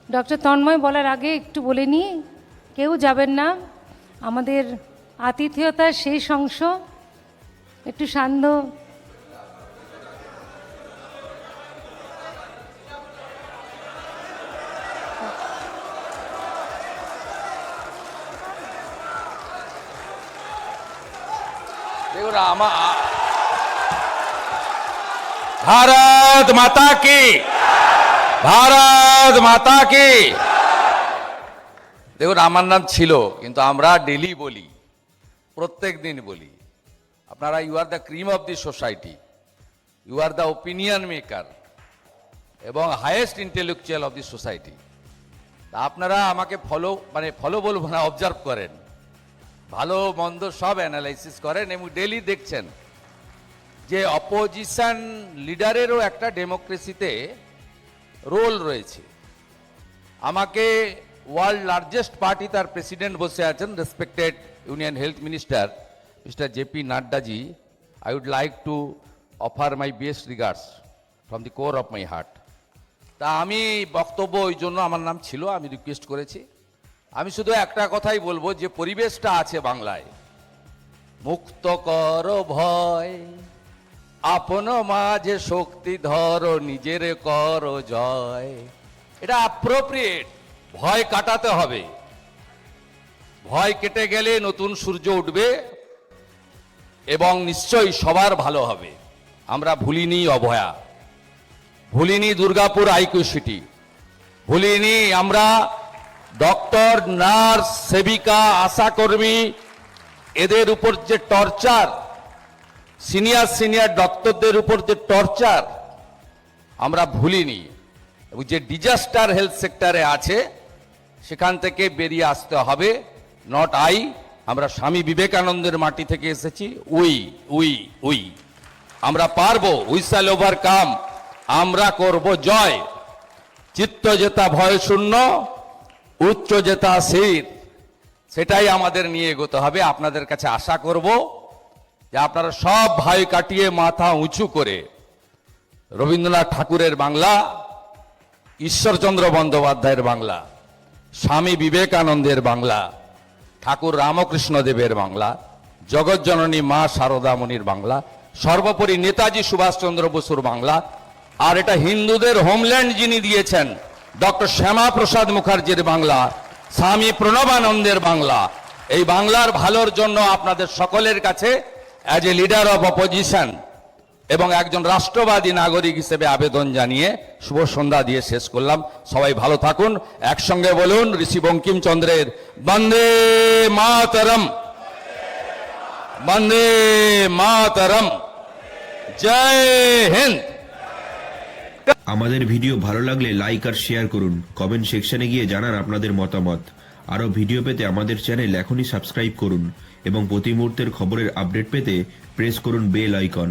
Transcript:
Doctor Tanmoy বলার আগে একটু বলে নিই, কেউ যাবেন না, আমাদের আতিথেয়তার শেষ অংশ, একটু শান্ত। দেখুন ভারত মাতা কি, ভারত মাতা কি। দেখুন আমার নাম ছিল, কিন্তু আমরা ডেলি বলি, প্রত্যেক দিন বলি, আপনারা you are the cream of the society, you are the opinion maker এবং highest intellectual of the society. তা আপনারা আমাকে ফলো বলবো না, অবজার্ভ করেন, ভালো মন্দ সব অ্যানালাইসিস করেন এবং ডেলি দেখছেন যে অপোজিশন লিডারেরও একটা ডেমোক্রেসিতে রোল রয়েছে। আমাকে ওয়ার্ল্ড লার্জেস্ট পার্টি, তার প্রেসিডেন্ট বসে আছেন, respected union health minister mister JP Naddaji, I would like to offer my best regards from the core of my heart. তা আমি বক্তব্য ওই জন্য আমার নাম ছিল, আমি রিকোয়েস্ট করেছি। আমি শুধু একটা কথাই বলবো, যে পরিবেশটা আছে বাংলায়, মুক্ত কর ভয়, আপন মাঝে শক্তি ধরো, নিজের কর জয়, এটা অ্যাপ্রোপ্রিয়েট। ভয় কাটাতে হবে, ভয় কেটে গেলে নতুন সূর্য উঠবে এবং নিশ্চয়ই সবার ভালো হবে। আমরা ভুলিনি অভয়া, ভুলিনি দুর্গাপুর আইকিউ সিটি, ভুলিনি আমরা ডক্টর, নার্স, সেবিকা, আশাকর্মী, এদের উপর যে টর্চার, সিনিয়র ডক্টরদের উপর যে টর্চার আমরা ভুলিনি। এবং যে ডিজাস্টার হেলথ সেক্টরে আছে সেখান থেকে বেরিয়ে আসতে হবে। নট আই, আমরা স্বামী বিবেকানন্দের মাটি থেকে এসেছি। উই আমরা পারবো, উই শ্যাল ওভারকাম, আমরা করব জয়। চিত্ত জেতা ভয় শূন্য, উচ্চ জেতা স্থির, সেটাই আমাদের নিয়ে এগোতে হবে। আপনাদের কাছে আশা করব যে আপনারা সব ভয় কাটিয়ে মাথা উঁচু করে রবীন্দ্রনাথ ঠাকুরের বাংলা, ঈশ্বরচন্দ্র বন্দ্যোপাধ্যায়ের বাংলা, স্বামী বিবেকানন্দের বাংলা, ঠাকুর রামকৃষ্ণ দেবের বাংলা, জগৎজননী মা শারদামণির বাংলা, সর্বোপরি নেতাজি সুভাষচন্দ্র বসুর বাংলা, আর এটা হিন্দুদের হোমল্যান্ড যিনি দিয়েছেন ডক্টর শ্যামাপ্রসাদ মুখার্জির বাংলা, স্বামী প্রণবানন্দের বাংলা। এই বাংলার ভালোর জন্য আপনাদের সকলের কাছে as a leader of opposition এবং একজন রাষ্ট্রবাদী নাগরিক হিসেবে আবেদন জানিয়ে শুভ সন্ধ্যা দিয়ে শেষ করলাম। সবাই ভালো থাকুন, একসঙ্গে বলুন ঋষি বঙ্কিমচন্দ্রের বন্দে মাতরম, বন্দে মাতরম, জয় হিন্দ। আমাদের ভিডিও ভালো লাগলে লাইক আর শেয়ার করুন, কমেন্ট সেকশনে গিয়ে জানান আপনাদের মতামত। আরও ভিডিও পেতে আমাদের চ্যানেল এখনই সাবস্ক্রাইব করুন এবং প্রতি মুহূর্তের খবরের আপডেট পেতে প্রেস করুন বেল আইকন।